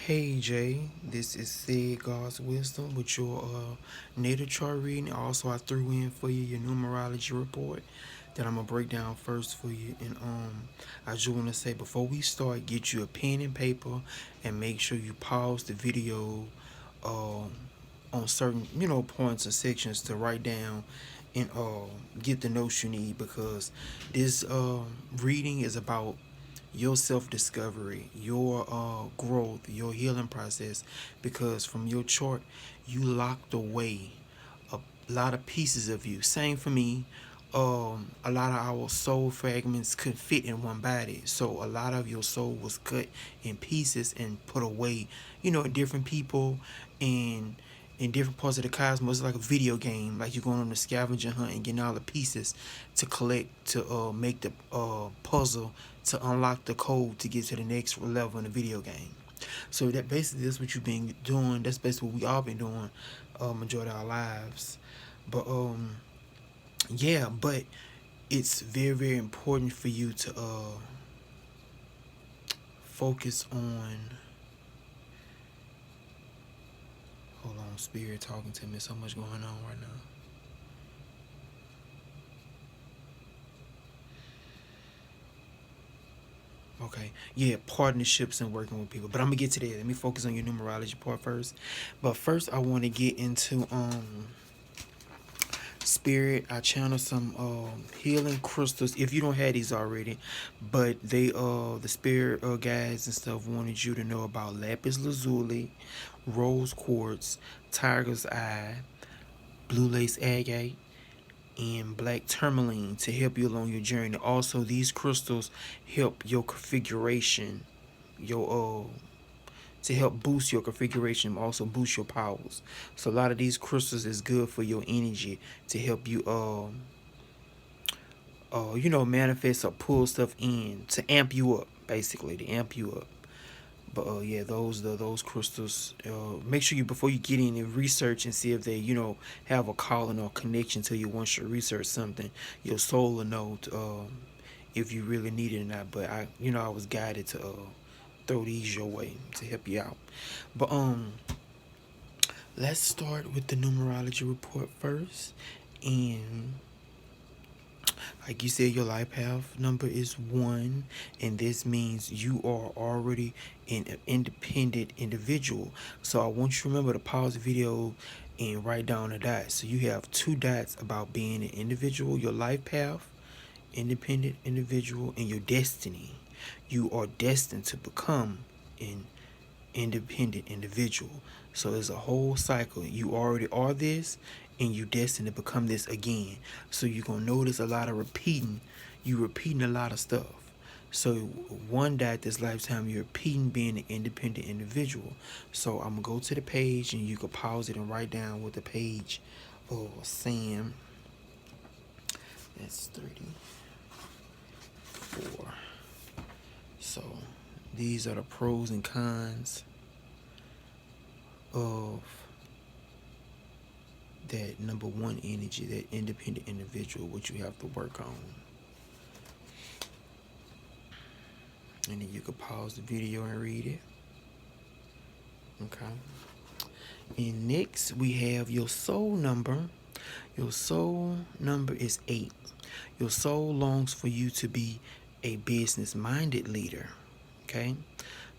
Hey Jay, this is Cedd God's Wisdom with your natal chart reading. Also, I threw in for you your numerology report that I'm gonna break down first for you. And I just want to say before we start, get you a pen and paper, and make sure you pause the video um, on certain points and sections to write down and get the notes you need, because this reading is about your self discovery, your growth, your healing process. Because from your chart, you locked away a lot of pieces of you. Same for me. A lot of our soul fragments could fit in one body, so a lot of your soul was cut in pieces and put away, in different people and in different parts of the cosmos. It's like a video game, like you're going on a scavenger hunt and getting all the pieces to collect to make the puzzle to unlock the code to get to the next level in the video game. So that basically is what you've been doing. That's basically what we all been doing majority of our lives. But yeah, but it's very, very important for you to focus on. Hold on, spirit talking to me. So much going on right now. Okay. Yeah, partnerships and working with people. But I'm gonna get to that. Let me focus on your numerology part first. But first I wanna get into spirit. I channel some healing crystals if you don't have these already. But they the spirit guides and stuff wanted you to know about lapis lazuli, rose quartz, tiger's eye, blue lace agate, and black tourmaline to help you along your journey. Also, these crystals help your configuration, your to help boost your configuration, also boost your powers. So a lot of these crystals is good for your energy to help you manifest or pull stuff in to amp you up, basically to amp you up. But yeah, those crystals. Make sure you before you get in and research and see if they have a calling or connection to you. Once you research something, your soul will know if you really need it or not. But I was guided to throw these your way to help you out. But let's start with the numerology report first. And like you said, your life path number is 1, and this means you are already an independent individual. So I want you to remember to pause the video and write down the dots. So you have 2 dots about being an individual, your life path, independent individual, and your destiny. You are destined to become an independent individual. So it's a whole cycle. You already are this, and you destined to become this again. So you're gonna notice a lot of repeating. You repeating a lot of stuff. So one dot this lifetime you're repeating being an independent individual. So I'm gonna go to the page and you can pause it and write down what the page saying. That's 34. So these are the pros and cons of that number 1 energy, that independent individual, which you have to work on. And then you can pause the video and read it. Okay. And next we have your soul number. Your soul number is 8. Your soul longs for you to be a business-minded leader. Okay.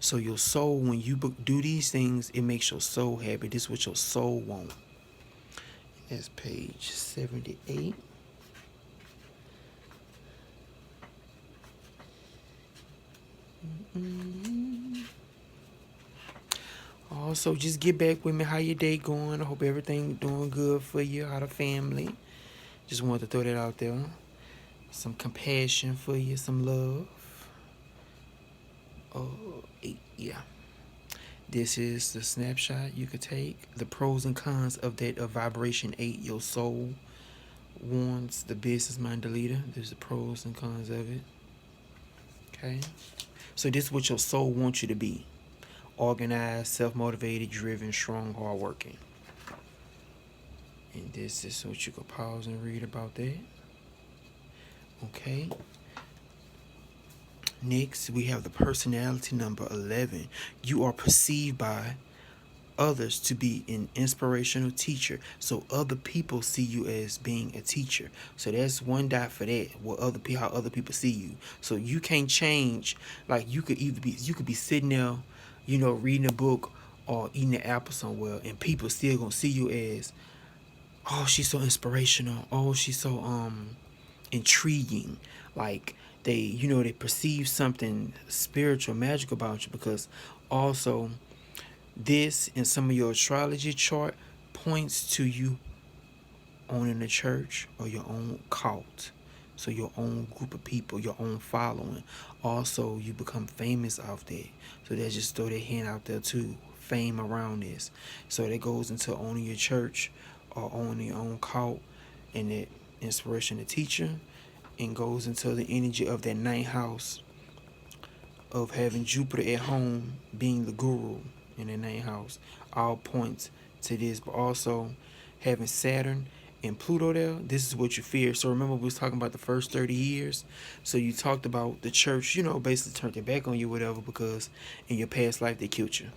So your soul, when you do these things, it makes your soul happy. This is what your soul wants. That's page 78. Also, just get back with me. How your day going? I hope everything doing good for you. How the family? Just wanted to throw that out there. Some compassion for you, some love. Oh, 8, yeah. This is the snapshot you could take. The pros and cons of that of vibration 8. Your soul wants the business-minded leader. There's the pros and cons of it. Okay. So this is what your soul wants you to be. Organized, self-motivated, driven, strong, hardworking. And this is what you could pause and read about that. Okay. Next, we have the personality number 11. You are perceived by others to be an inspirational teacher. So other people see you as being a teacher. So that's one dot for that. How other people see you. So you can't change. Like you could be sitting there, reading a book or eating an apple somewhere, and people still gonna see you as, oh, she's so inspirational. Oh, she's so intriguing. Like they perceive something spiritual, magical about you, because also this in some of your astrology chart points to you owning a church or your own cult. So your own group of people, your own following. Also, you become famous off that. So they just throw their hand out there too. Fame around this. So that goes into owning your church or owning your own cult, and that inspiration to teacher, and goes into the energy of that ninth house of having Jupiter at home being the guru in the ninth house. All points to this, but also having Saturn and Pluto there, this is what you fear. So remember, we was talking about the first 30 years. So you talked about the church, basically turned their back on you, whatever, because in your past life they killed you.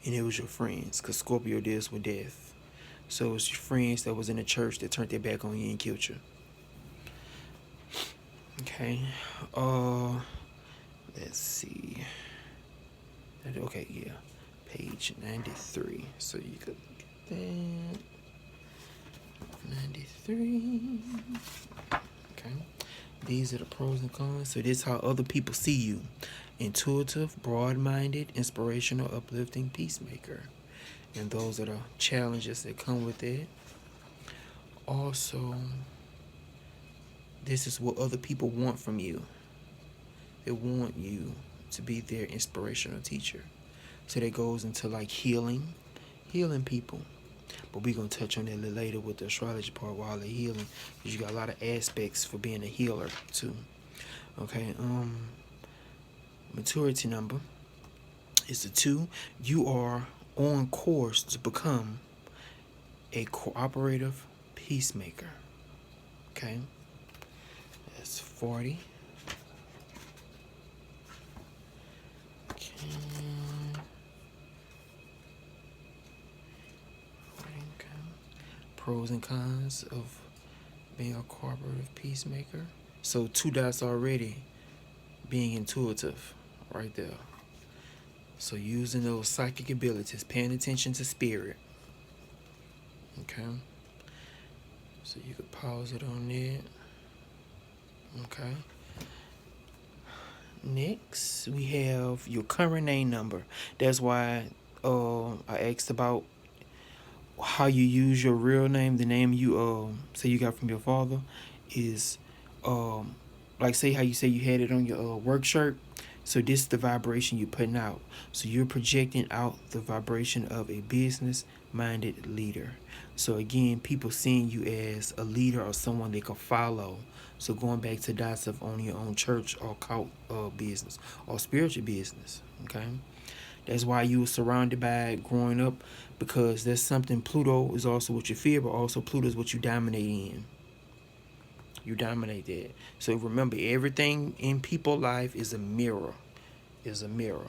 And it was your friends, because Scorpio deals with death. So it's your friends that was in the church that turned their back on you and killed you. Okay. Let's see. Okay, yeah. Page 93. So you could look at that. 93. Okay. These are the pros and cons. So this is how other people see you. Intuitive, broad-minded, inspirational, uplifting, peacemaker. And those are the challenges that come with it. Also, this is what other people want from you. They want you to be their inspirational teacher. So that goes into like healing people. But we're going to touch on that a little later with the astrology part while they're healing. Because you got a lot of aspects for being a healer too. Okay, maturity number is the 2. You are on course to become a cooperative peacemaker. Okay, that's 40. Okay. Pros and cons of being a cooperative peacemaker. So 2 dots already. Being intuitive, right there. So using those psychic abilities, paying attention to spirit. Okay. So you could pause it on that. Okay. Next, we have your current name number. That's why I asked about how you use your real name. The name you say you got from your father is like say how you say you had it on your work shirt. So this is the vibration you're putting out. So you're projecting out the vibration of a business-minded leader. So again, people seeing you as a leader or someone they can follow. So going back to dots of owning your own church or cult business or spiritual business. Okay, that's why you were surrounded by it growing up, because that's something. Pluto is also what you fear, but also Pluto is what you dominate in. You dominate that. So remember, everything in people's life is a mirror. Is a mirror.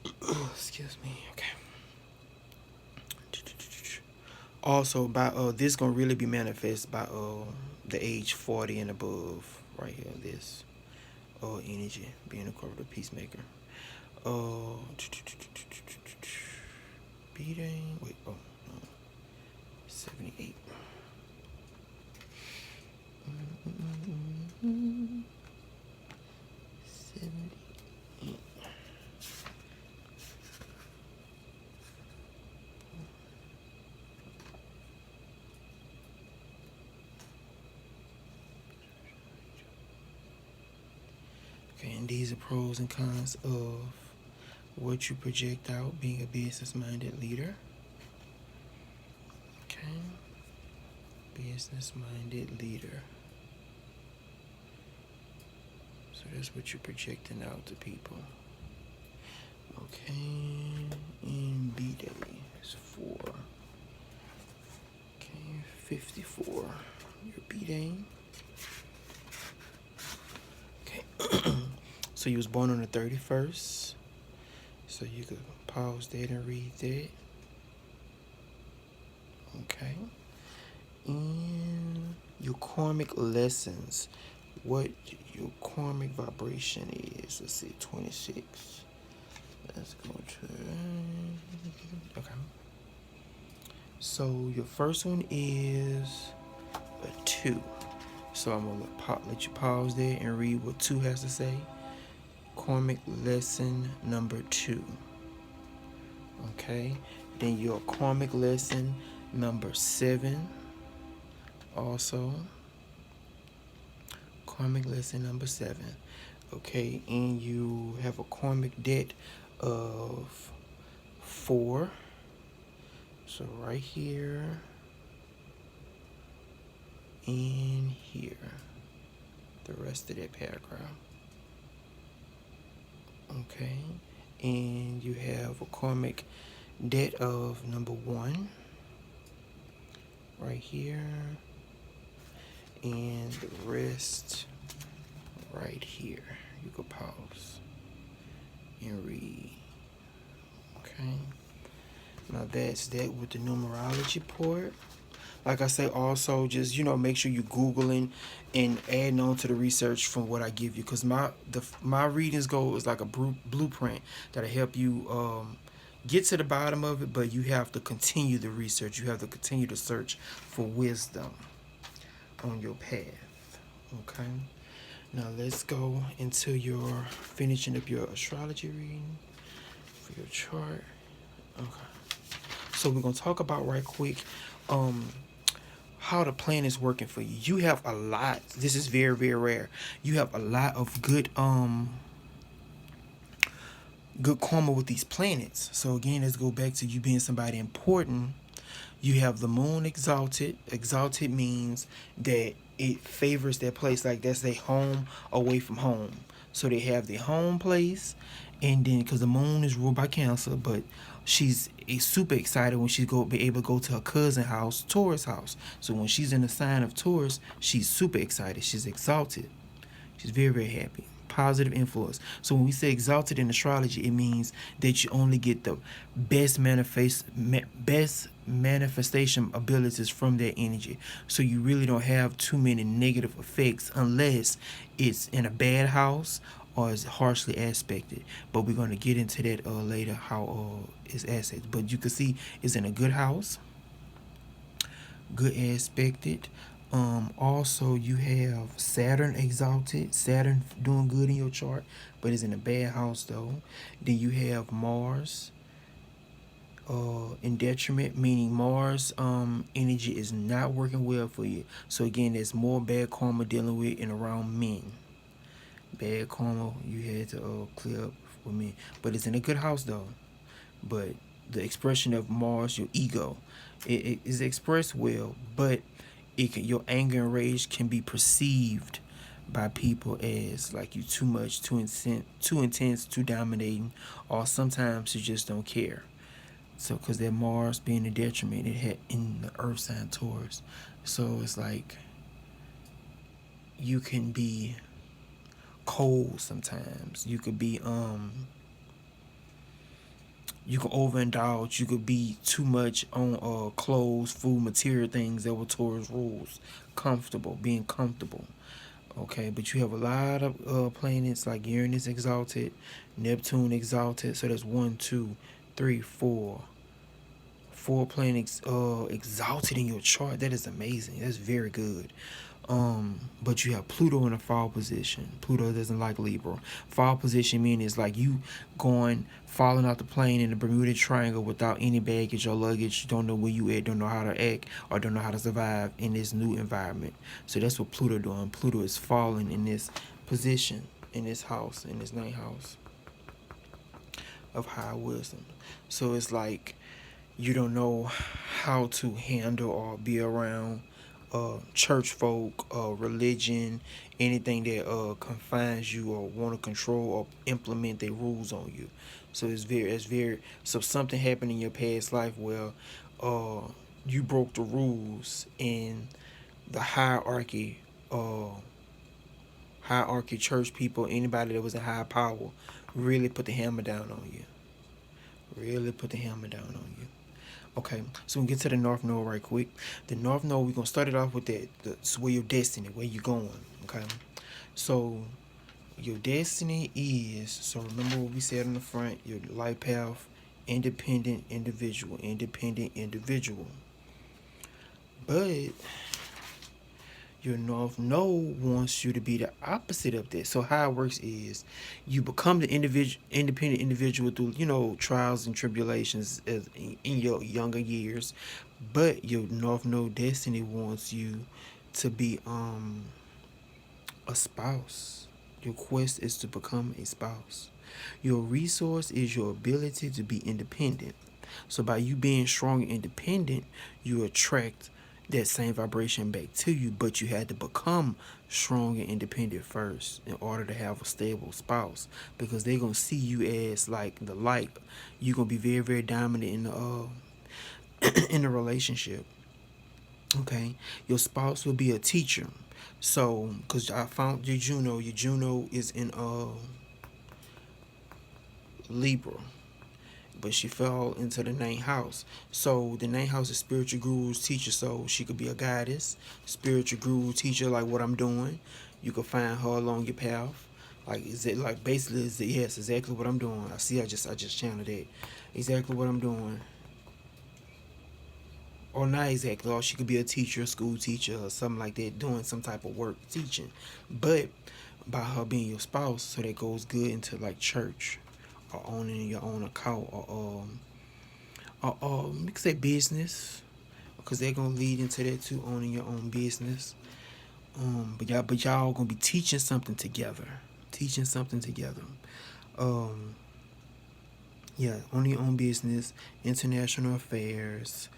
Excuse me. Okay. Also, by this gonna really be manifest by the age 40 and above. Right here, this energy being a corporate peacemaker. Beating. Wait. Oh no. 78. Mm-hmm. 78. Okay, and these are pros and cons of what you project out being a business-minded leader. Okay. Business-minded leader. So that's what you're projecting out to people. Okay, and B-Day is 4. Okay, 54. Your B-Day. So you was born on the 31st. So you could pause that and read that. Okay. And your karmic lessons. What your karmic vibration is. Let's see, 26. Let's go to. Okay. So your first one is a 2. So I'm going to let you pause there and read what 2 has to say. Karmic lesson number 2. Okay. Then your karmic lesson number 7. Also. Karmic lesson number 7. Okay. And you have a karmic debt of 4. So right here and here. The rest of that paragraph. Okay. And you have a karmic debt of number 1 right here, and the rest right here. You could pause and read. Okay. Now that's that with the numerology part. Like I say, also just make sure you Googling and adding on to the research from what I give you, because my readings go is like a blueprint that'll help you get to the bottom of it, but you have to continue the research. You have to continue to search for wisdom on your path. Okay. Now let's go into your finishing up your astrology reading for your chart. Okay. So we're gonna talk about right quick how the plan is working for you. You have a lot. This is very, very rare. You have a lot of good karma with these planets. So again, let's go back to you being somebody important. You have the moon exalted. Exalted means that it favors their place, like that's their home away from home. So they have their home place, and then because the moon is ruled by Cancer, but she's super excited when she be able to go to her cousin's house, Taurus house. So when she's in the sign of Taurus, she's super excited. She's exalted. She's very, very happy. Positive influence. So when we say exalted in astrology, it means that you only get the best manifestation abilities from that energy. So you really don't have too many negative effects unless it's in a bad house or is harshly aspected. But we're going to get into that later, how it's aspected. But you can see it's in a good house, good aspected. Also you have Saturn exalted. Saturn doing good in your chart, but it's in a bad house though. Then you have Mars in detriment, meaning Mars energy is not working well for you. So again, there's more bad karma dealing with and around men. Bad karma you had to clear up with me, but it's in a good house though. But the expression of Mars, your ego, it is expressed well, but your anger and rage can be perceived by people as like you too much, too intense, too dominating, or sometimes you just don't care. So because that Mars being a detriment, it had in the Earth sign Taurus, so it's like you can be cold sometimes. You could be you can overindulge. You could be too much on clothes, food, material things that were Taurus rules. Being comfortable. Okay, but you have a lot of planets like Uranus exalted, Neptune exalted. So there's 1, 2, 3, 4. 4 planets exalted in your chart. That is amazing. That's very good. But you have Pluto in a fall position. Pluto doesn't like Libra. Fall position meaning it's like you falling out the plane in the Bermuda Triangle without any baggage or luggage. You don't know where you at, don't know how to act, or don't know how to survive in this new environment. So that's what Pluto doing. Pluto is falling in this position, in this house, in this 9th house of high wisdom. So it's like you don't know how to handle or be around church folk, religion, anything that confines you or want to control or implement their rules on you. So it's very so something happened in your past life where you broke the rules in the hierarchy hierarchy, church people, anybody that was a high power, really put the hammer down on you. Really put the hammer down on you. Okay, so we get to the North Node right quick. The North Node, we're gonna start it off with that. That's where your destiny, where you going. Okay, so your destiny is. So remember what we said on the front. Your life path, independent individual, independent individual. But your North Node wants you to be the opposite of that. So how it works is you become the independent individual through, trials and tribulations in your younger years. But your North Node destiny wants you to be a spouse. Your quest is to become a spouse. Your resource is your ability to be independent. So by you being strong and independent, you attract that same vibration back to you, but you had to become strong and independent first in order to have a stable spouse, because they're gonna see you as like the light. You're gonna be very, very dominant in the in the relationship. Okay, your spouse will be a teacher. So, because I found your Juno is in Libra, but she fell into the ninth house. So the ninth house is spiritual guru's teacher. So she could be a goddess, spiritual guru teacher, like what I'm doing. You could find her along your path. Like, is it like basically is it, yes, exactly what I'm doing. I just channeled it. Exactly what I'm doing. Or not exactly. Or she could be a teacher, a school teacher, or something like that, doing some type of work teaching. But by her being your spouse, so that goes good into like church or owning your own account or you could say business, because they're gonna lead into that too, owning your own business. But y'all gonna be teaching something together, teaching something together. Um, yeah, owning your own business, international affairs,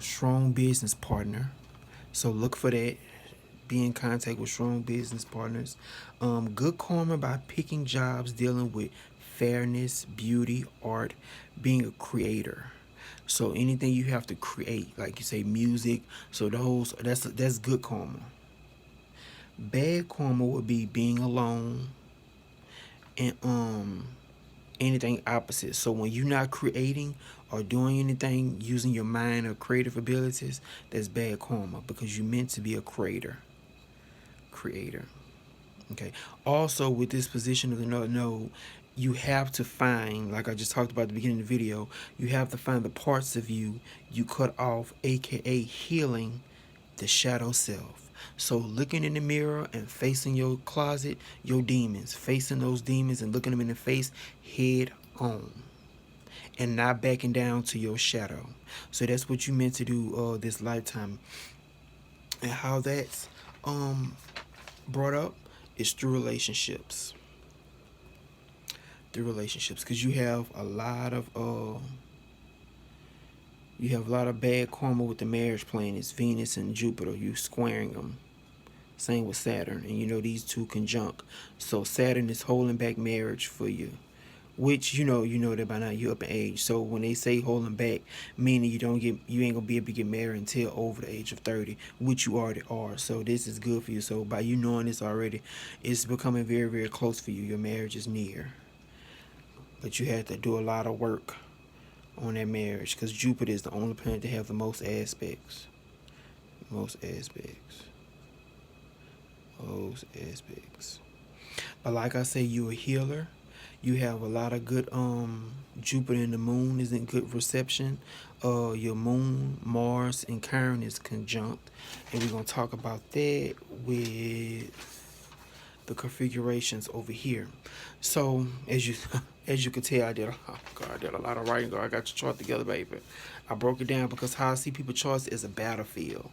strong business partner. So look for that. Be in contact with strong business partners. Good karma by picking jobs dealing with fairness, beauty, art, being a creator. So anything you have to create, like you say, music. So that's good karma. Bad karma would be being alone and anything opposite. So when you're not creating or doing anything using your mind or creative abilities, that's bad karma, because you're meant to be a creator. Okay. Also, with this position of the node, you have to find, like I just talked about at the beginning of the video, you have to find the parts of you cut off, aka healing the shadow self. So looking in the mirror and facing your closet, your demons, facing those demons and looking them in the face head on, and not backing down to your shadow. So that's what you meant to do this lifetime. And how that's brought up is through relationships. Because you have a lot of bad karma with the marriage planets, Venus and Jupiter. You squaring them. Same with Saturn, and these two conjunct. So Saturn is holding back marriage for you, which you know that by now you're up in age. So when they say holding back, meaning you ain't gonna be able to get married until over the age of 30, which you already are. So this is good for you. So by you knowing this already, it's becoming very, very close for you. Your marriage is near, but you had to do a lot of work on that marriage, because Jupiter is the only planet to have the most aspects. Most aspects. Most aspects. But like I say, you're a healer. You have a lot of good Jupiter and the moon is in good reception. Your moon, Mars, and Chiron is conjunct. And we're gonna talk about that with the configurations over here. So as you as you can tell, I did a lot of writing. I got your chart together, baby. I broke it down because how I see people charts is a battlefield.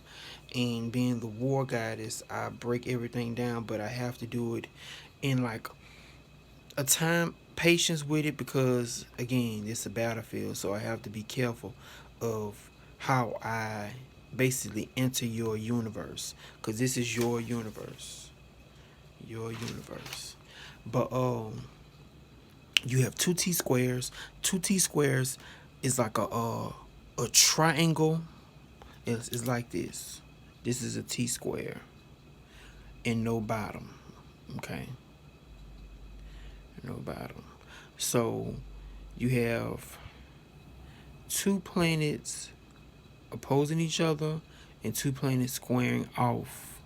And being the war goddess, I break everything down, but I have to do it in like a time patience with it, because again, it's a battlefield, so I have to be careful of how I basically enter your universe, because this is your universe. But you have two T squares. Two T squares is like a triangle. It's like this. This is a T square and no bottom. Okay, no battle. So you have two planets opposing each other and two planets squaring off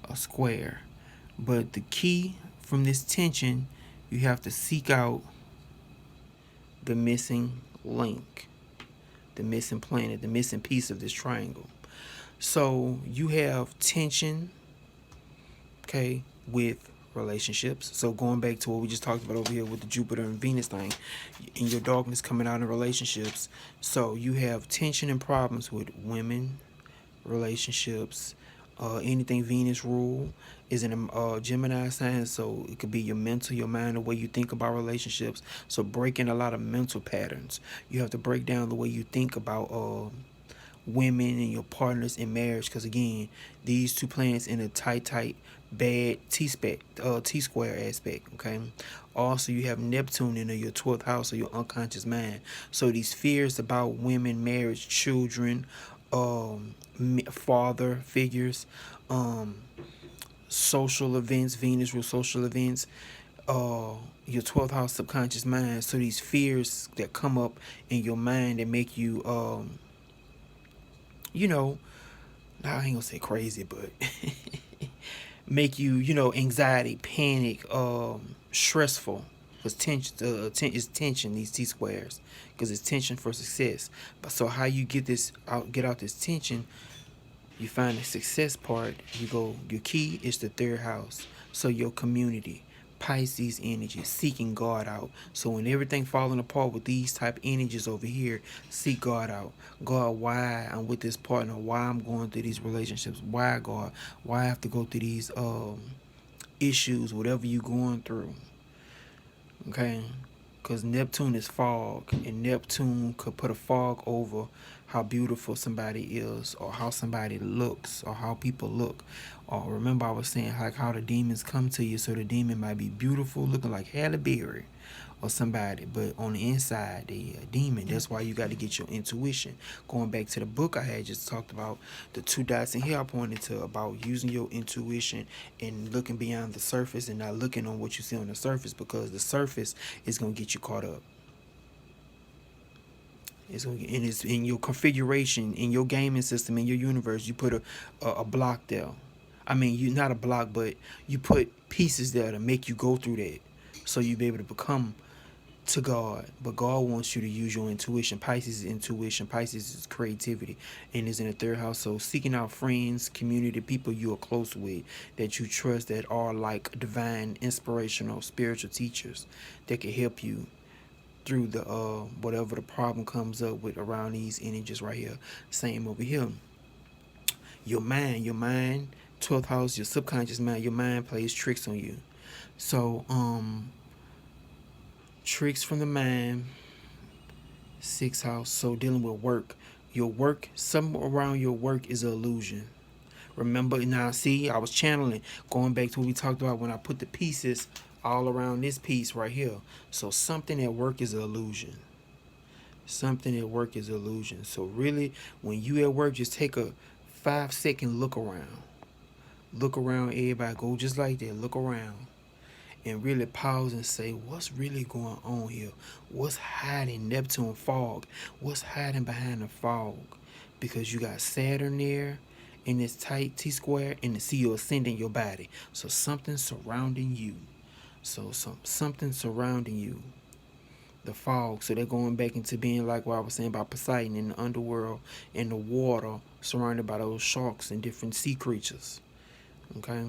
a square. But the key from this tension, you have to seek out the missing link, the missing planet, the missing piece of this triangle. So you have tension, okay, with relationships. So going back to what we just talked about over here with the Jupiter and Venus thing, and your darkness coming out in relationships. So you have tension and problems with women, relationships, anything Venus rule is in a Gemini sign, so it could be your mental, your mind, the way you think about relationships. So breaking a lot of mental patterns. You have to break down the way you think about women and your partners in marriage, because again, these two planets in a tight bad T square aspect. Okay, also you have Neptune in your 12th house of your unconscious mind. So these fears about women, marriage, children, father figures, social events, Venus rule social events, your 12th house subconscious mind. So these fears that come up in your mind that make you you know, I ain't gonna say crazy, but make you, anxiety, panic, stressful. Because tension, is tension, these T squares, because it's tension for success. But so how you get out this tension, you find the success part. Your key is the third house. So your community, Pisces energy, seeking God out. So when everything falling apart with these type energies over here, seek God out. God, why I'm with this partner? Why I'm going through these relationships? Why, God? Why I have to go through these issues? Whatever you going through, okay? Because Neptune is fog, and Neptune could put a fog over how beautiful somebody is, or how somebody looks, or how people look. Or remember I was saying like how the demons come to you. So the demon might be beautiful, looking like Halle Berry or somebody, but on the inside they a demon. That's why you got to get your intuition. Going back to the book I had just talked about, the two dots in here, I pointed to about using your intuition and looking beyond the surface and not looking on what you see on the surface, because the surface is going to get you caught up. It's in your configuration, in your gaming system, in your universe. You put a block there. I mean, you not a block, but you put pieces there to make you go through that, so you be able to become to God. But God wants you to use your intuition. Pisces is intuition. Pisces is creativity, and is in the third house. So seeking out friends, community, people you are close with, that you trust, that are like divine, inspirational, spiritual teachers that can help you through the whatever the problem comes up with around these energies right here. Same over here. Your mind, 12th house, your subconscious mind, your mind plays tricks on you. So tricks from the mind, 6th house. So dealing with work. Your work, something around your work is an illusion. Remember, now see, I was channeling, going back to what we talked about when I put the pieces all around this piece right here. So something at work is an illusion. Something at work is an illusion. So really, when you at work, just take a 5-second look around. Look around, everybody. Go just like that. Look around. And really pause and say, what's really going on here? What's hiding? Neptune fog. What's hiding behind the fog? Because you got Saturn there in this tight T square, and the see you ascending your body. So something surrounding you. So something surrounding you. The fog. So they're going back into being like what I was saying about Poseidon in the underworld, in the water, surrounded by those sharks and different sea creatures. Okay?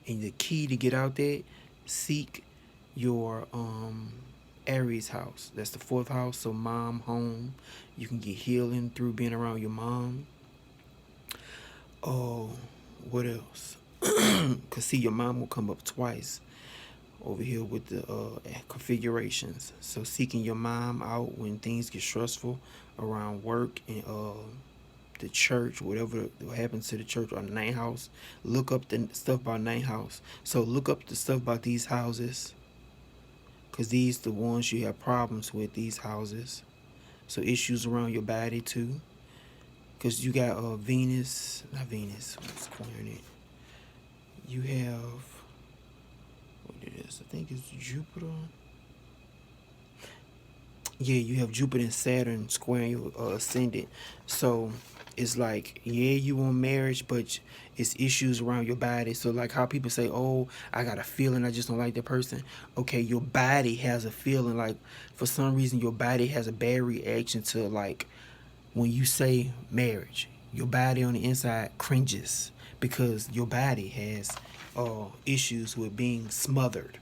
And the key to get out there, seek your Aries house. That's the 4th house. So mom, home. You can get healing through being around your mom. Oh, what else? Cause see, your mom will come up twice over here with the configurations. So seeking your mom out when things get stressful around work and the church, whatever happens to the church or the 9th house. Look up the stuff about 9th house. So look up the stuff about these houses, because these the ones you have problems with, these houses. So issues around your body too, because you got Venus, not Venus, what's squaring it? You have is. I think it's Jupiter. Yeah, you have Jupiter and Saturn squaring your ascendant. So it's like, yeah, you want marriage, but it's issues around your body. So like how people say, oh, I got a feeling I just don't like that person. Okay, your body has a feeling. Like for some reason your body has a bad reaction to like when you say marriage. Your body on the inside cringes because your body has issues with being smothered.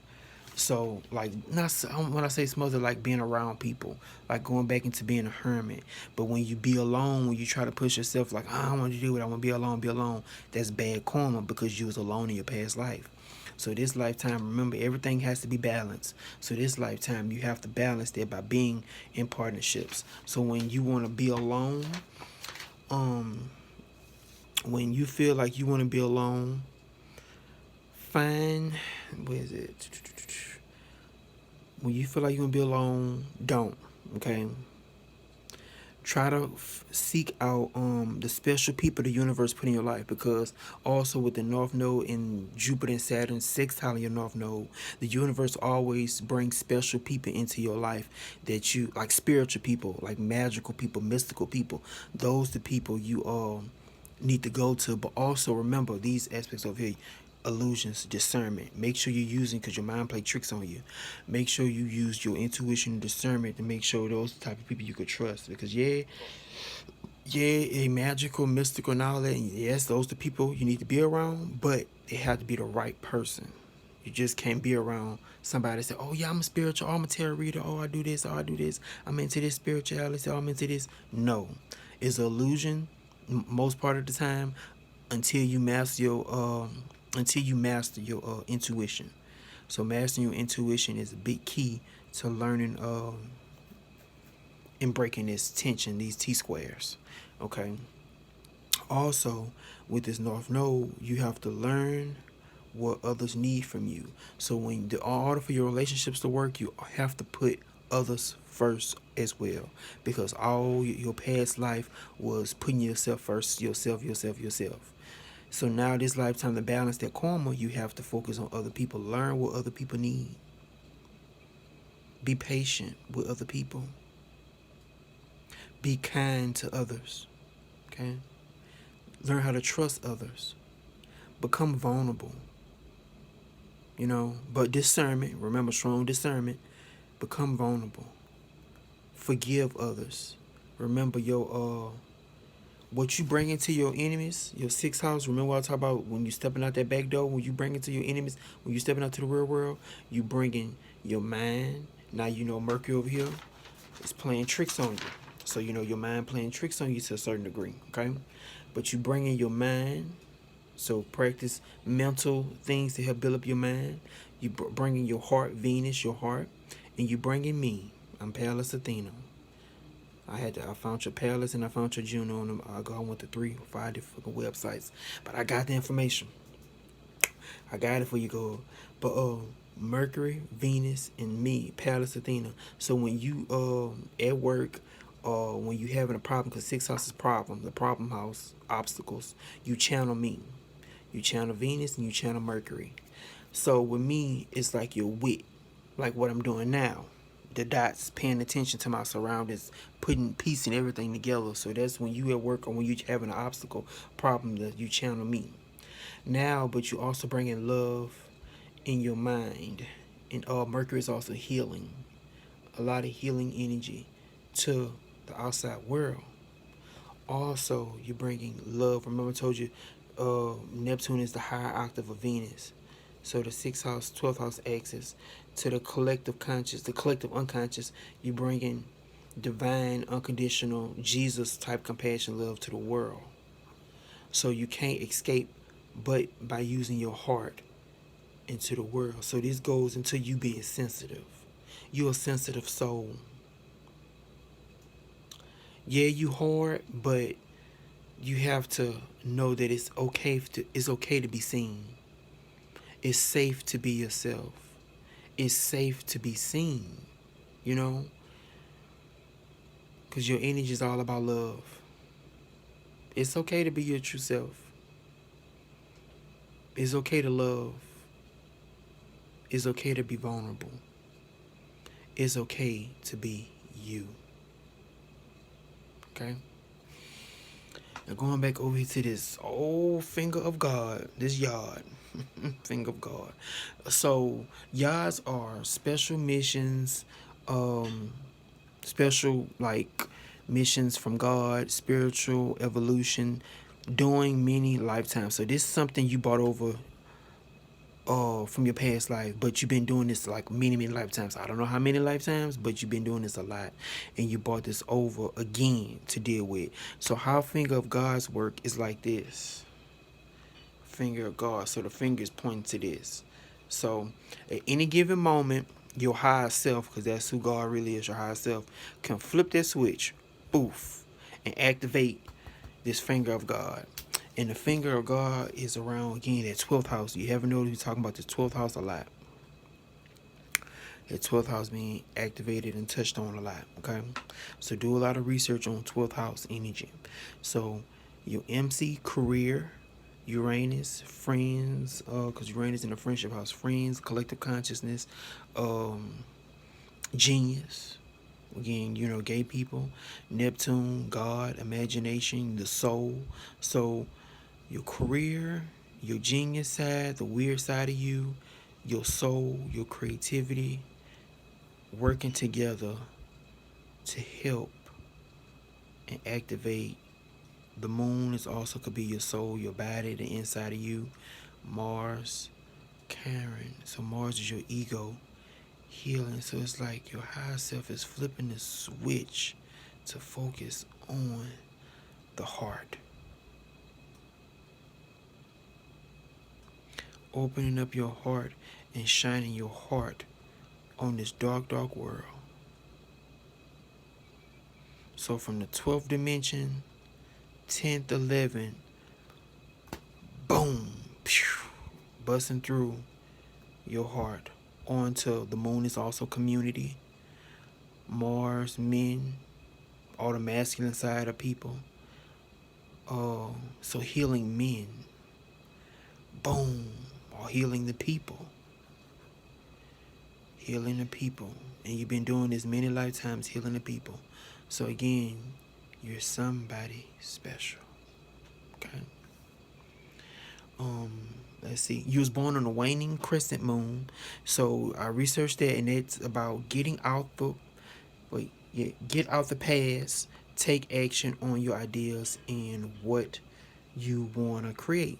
So like not when I say smothered, like being around people, like going back into being a hermit. But when you be alone, when you try to push yourself, like I don't want to do it, I want to be alone, be alone. That's bad karma because you was alone in your past life. So this lifetime, remember, everything has to be balanced. So this lifetime, you have to balance that by being in partnerships. So when you want to be alone, um, when you feel like you want to be alone, find, where is it? When you feel like you want to be alone, don't. Okay. Try to seek out the special people the universe put in your life, because also with the North Node and Jupiter and Saturn sextile your North Node, the universe always brings special people into your life that you like, spiritual people, like magical people, mystical people. Those the people you need to go to. But also remember these aspects over here: illusions, discernment. Make sure you're using, because your mind play tricks on you. Make sure you use your intuition and discernment to make sure those type of people you could trust. Because a magical, mystical, and all that. And yes, those the people you need to be around, but they have to be the right person. You just can't be around somebody that say, oh yeah, I'm a spiritual, oh, I'm a tarot reader, oh I do this, oh I do this, I'm into this spirituality, oh I'm into this. No. It's an illusion most part of the time until you master your intuition. So mastering your intuition is a big key to learning and breaking this tension, these T squares. Okay. Also, with this North Node, you have to learn what others need from you. So when in order for your relationships to work, you have to put others first as well, because all your past life was putting yourself first, yourself. So now this lifetime, to balance that karma, you have to focus on other people. Learn what other people need. Be patient with other people. Be kind to others. Okay? Learn how to trust others. Become vulnerable. But discernment, remember, strong discernment. Become vulnerable. Forgive others. Remember what you bring into your enemies, your sixth house. Remember what I talk about when you stepping out that back door, when you bring into your enemies, when you stepping out to the real world, you bringing your mind. Now Mercury over here is playing tricks on you. So your mind playing tricks on you to a certain degree, okay? But you bring in your mind, so practice mental things to help build up your mind. You bring in your heart, Venus, your heart, and you bring in me. I'm Pallas Athena. I found your Pallas and I found your Juno on them. I went to 3 or 5 different websites, but I got the information. I got it for you, go. But Mercury, Venus, and me, Pallas Athena. So when you at work, when you having a problem, because sixth house is problem, the problem house, obstacles, you channel me. You channel Venus and you channel Mercury. So with me, it's like your wit, like what I'm doing now. The dots, paying attention to my surroundings, piecing everything together. So that's when you at work or when you having an obstacle, problem, that you channel me. Now, but you also bring in love in your mind. And Mercury is also healing. A lot of healing energy to the outside world. Also, you're bringing love. Remember I told you Neptune is the higher octave of Venus. So the 6th house, 12th house axis to the collective conscious, the collective unconscious, you bring in divine, unconditional, Jesus type compassion, love to the world. So you can't escape but by using your heart into the world. So this goes into you being sensitive. You're a sensitive soul. Yeah, you hard, but you have to know that it's okay to be seen. It's safe to be yourself. It's safe to be seen, because your energy is all about love. It's okay to be your true self. It's okay to love. It's okay to be vulnerable. It's okay to be you. Okay? Now going back over here to this old finger of God, this yard. Finger of God. So yards are special missions, um, special like missions from God, spiritual evolution, doing many lifetimes. So this is something you brought over from your past life, but you've been doing this like many lifetimes. I don't know how many lifetimes, but you've been doing this a lot, and you brought this over again to deal with. So how finger of God's work is like this. Finger of God. So the finger is pointing to this. So at any given moment, your higher self, because that's who God really is, your higher self, can flip that switch, boof, and activate this finger of God. And the finger of God is around, again, that 12th house. You haven't noticed we're talking about the 12th house a lot. The 12th house being activated and touched on a lot, okay? So do a lot of research on 12th house energy. So your MC, career, Uranus, friends, because Uranus in the friendship house, friends, collective consciousness, genius, again, gay people, Neptune, God, imagination, the soul. So your career, your genius side, the weird side of you, your soul, your creativity, working together to help and activate. The moon is also could be your soul, your body, the inside of you. Mars, Karen. So Mars is your ego, healing. So it's like your higher self is flipping the switch to focus on the heart. Opening up your heart and shining your heart on this dark world. So from the 12th dimension, 10th, 11th, boom, pew, busting through your heart onto the moon is also community. Mars, men, all the masculine side of people. So healing men. Boom, or healing the people. Healing the people. And you've been doing this many lifetimes, healing the people. So again, you're somebody special. Okay. Let's see. You was born on a waning crescent moon. So I researched that, and it's about getting out the get out the past, take action on your ideas and what you want to create.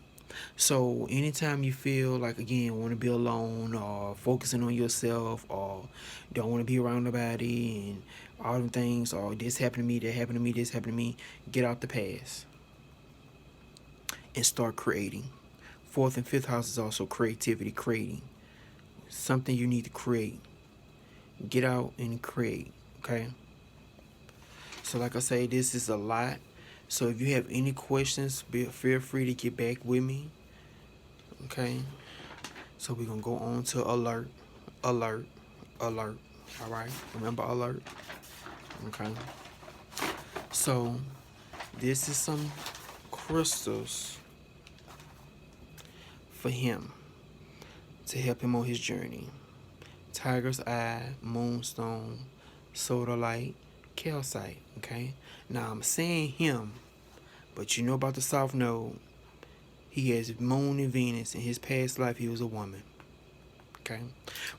So anytime you feel like, again, want to be alone or focusing on yourself or don't want to be around nobody and all them things, or this happened to me, that happened to me, this happened to me, get out the past and start creating. 4th and 5th house is also creativity, creating. Something you need to create. Get out and create, okay? So like I say, this is a lot. So if you have any questions, feel free to get back with me. Okay. So we're going to go on to alert. Alert. Alert. All right. Remember alert. Okay. So this is some crystals for him to help him on his journey. Tiger's eye, moonstone, sodalite, calcite. Okay. Now I'm saying him, but you know about the South Node. He has moon and Venus. In his past life, he was a woman. Okay.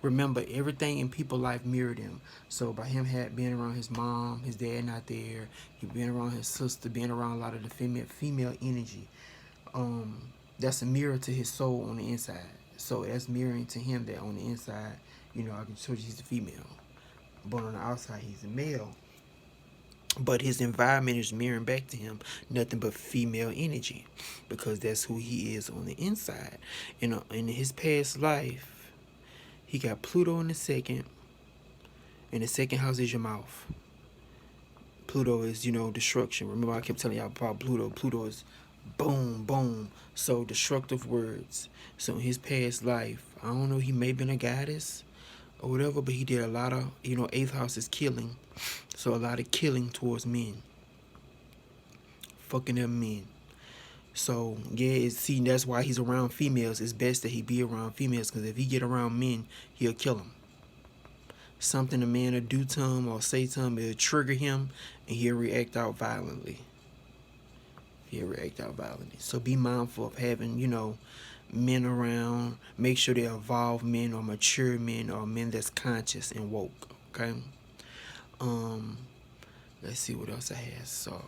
Remember, everything in people's life mirrored him. So by him being around his mom, his dad not there, he being around his sister, being around a lot of the female energy. That's a mirror to his soul on the inside. So that's mirroring to him that on the inside, I can show you he's a female, but on the outside he's a male. But his environment is mirroring back to him nothing but female energy, because that's who he is on the inside. In his past life, he got Pluto in the second, and the second house is your mouth. Pluto is, destruction. Remember I kept telling y'all about Pluto. Pluto is boom, boom. So destructive words. So in his past life, I don't know, he may have been a goddess or whatever, but he did a lot of, 8th house is killing. So a lot of killing towards men. Fucking them men. So yeah, see, that's why he's around females. It's best that he be around females, because if he get around men, he'll kill them. Something a man will do to him or say to him, it'll trigger him, and he'll react out violently. So be mindful of having, men around. Make sure they're evolved men or mature men or men that's conscious and woke. Okay. Um, let's see what else I had. So,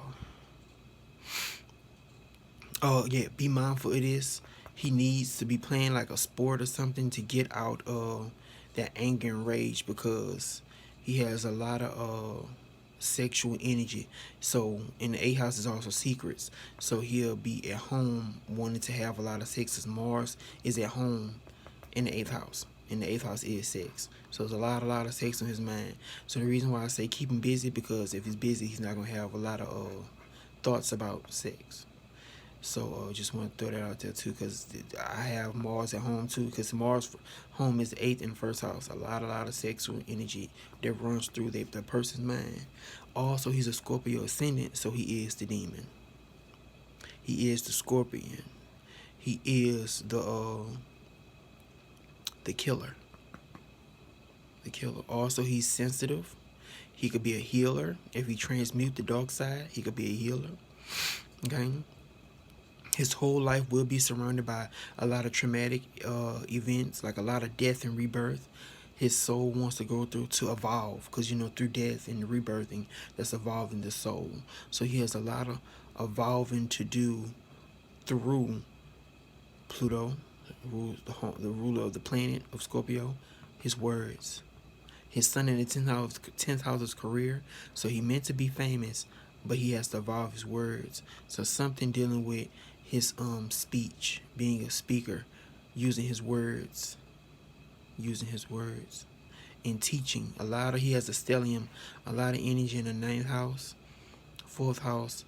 oh yeah, be mindful of this. He needs to be playing like a sport or something to get out of that anger and rage, because he has a lot of sexual energy. So in the 8th house is also secrets. So he'll be at home wanting to have a lot of sex, as Mars is at home in the 8th house. And the 8th house is sex. So there's a lot of sex on his mind. So the reason why I say keep him busy, because if he's busy, he's not gonna have a lot of thoughts about sex. So just want to throw that out there too, because I have Mars at home too, because Mars home is 8th and 1st house. A lot of sexual energy that runs through the person's mind. Also, he's a Scorpio ascendant, so he is the demon. He is the scorpion. He is the killer. The killer. Also, he's sensitive. He could be a healer. If he transmute the dark side, he could be a healer. Okay. His whole life will be surrounded by a lot of traumatic events, like a lot of death and rebirth. His soul wants to go through to evolve, because through death and rebirthing, that's evolving the soul. So he has a lot of evolving to do through Pluto, the ruler of the planet of Scorpio. His words. His son in the 10th house is career, so he meant to be famous, but he has to evolve his words. So something dealing with his speech, being a speaker, using his words, and teaching. He has a stellium, a lot of energy in the 9th house, 4th house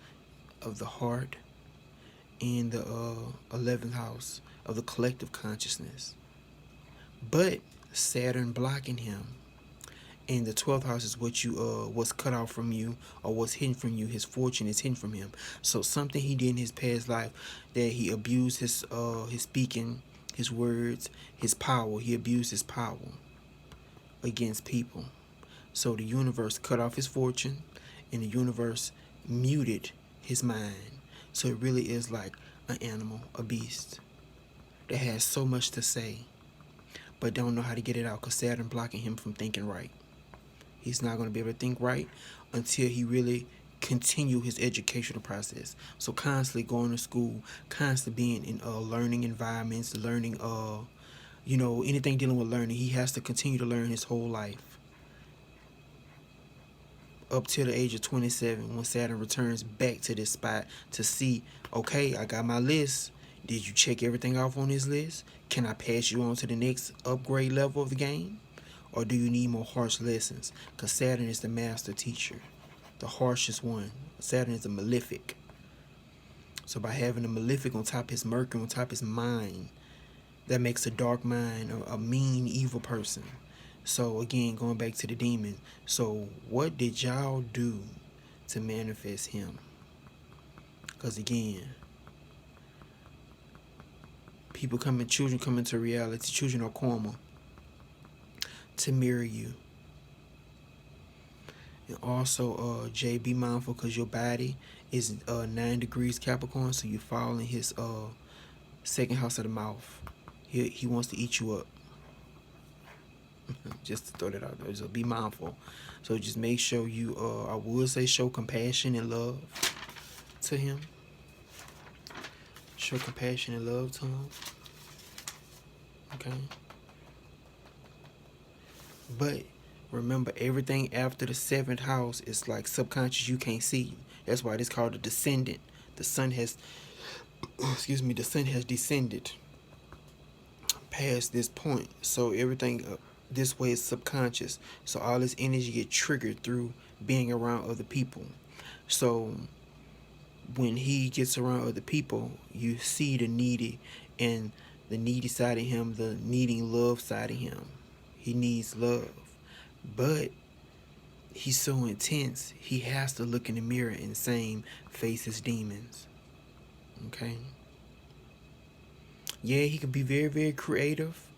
of the heart, and the 11th house of the collective consciousness. But Saturn blocking him. And the 12th house is what what's cut off from you, or what's hidden from you. His fortune is hidden from him. So something he did in his past life, that he abused his speaking, his words, his power. He abused his power against people. So the universe cut off his fortune, and the universe muted his mind. So it really is like an animal, a beast, that has so much to say, but don't know how to get it out, because Saturn blocking him from thinking right. He's not going to be able to think right until he really continue his educational process. So constantly going to school, constantly being in learning environments, learning, anything dealing with learning. He has to continue to learn his whole life, up till the age of 27, when Saturn returns back to this spot to see, okay, I got my list. Did you check everything off on this list? Can I pass you on to the next upgrade level of the game? Or do you need more harsh lessons? Because Saturn is the master teacher, the harshest one. Saturn is a malefic. So by having a malefic on top of his Mercury, on top of his mind, that makes a dark mind a mean, evil person. So again, going back to the demon. So what did y'all do to manifest him? Because again, children come into reality. Children are karma to mirror you. And also, Jaye, be mindful, because your body is 9 degrees Capricorn, so you fall in his 2nd house of the mouth. He wants to eat you up. Just to throw that out there. So be mindful. So just make sure you, I would say, show compassion and love to him. Show compassion and love to him. Okay. But remember, everything after the 7th house is like subconscious. You can't see. That's why it's called a descendant. The sun has, the sun has descended past this point. So everything this way is subconscious. So all this energy get triggered through being around other people. So when he gets around other people, you see the needy, and the needy side of him, the needing love side of him. He needs love. But he's so intense, he has to look in the mirror and face his demons. Okay. Yeah, he can be very, very creative,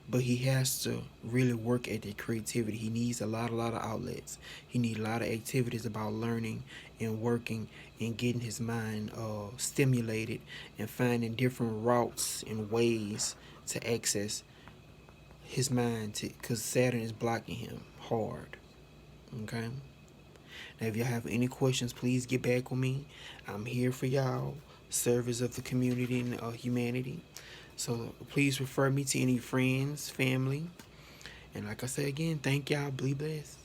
but he has to really work at that creativity. He needs a lot of outlets. He needs a lot of activities about learning and working and getting his mind stimulated and finding different routes and ways to access his mind, to because Saturn is blocking him hard. Okay. Now, if y'all have any questions, please get back with me. I'm here for y'all, service of the community and humanity. So please refer me to any friends, family, and like I said again, thank y'all. Be blessed.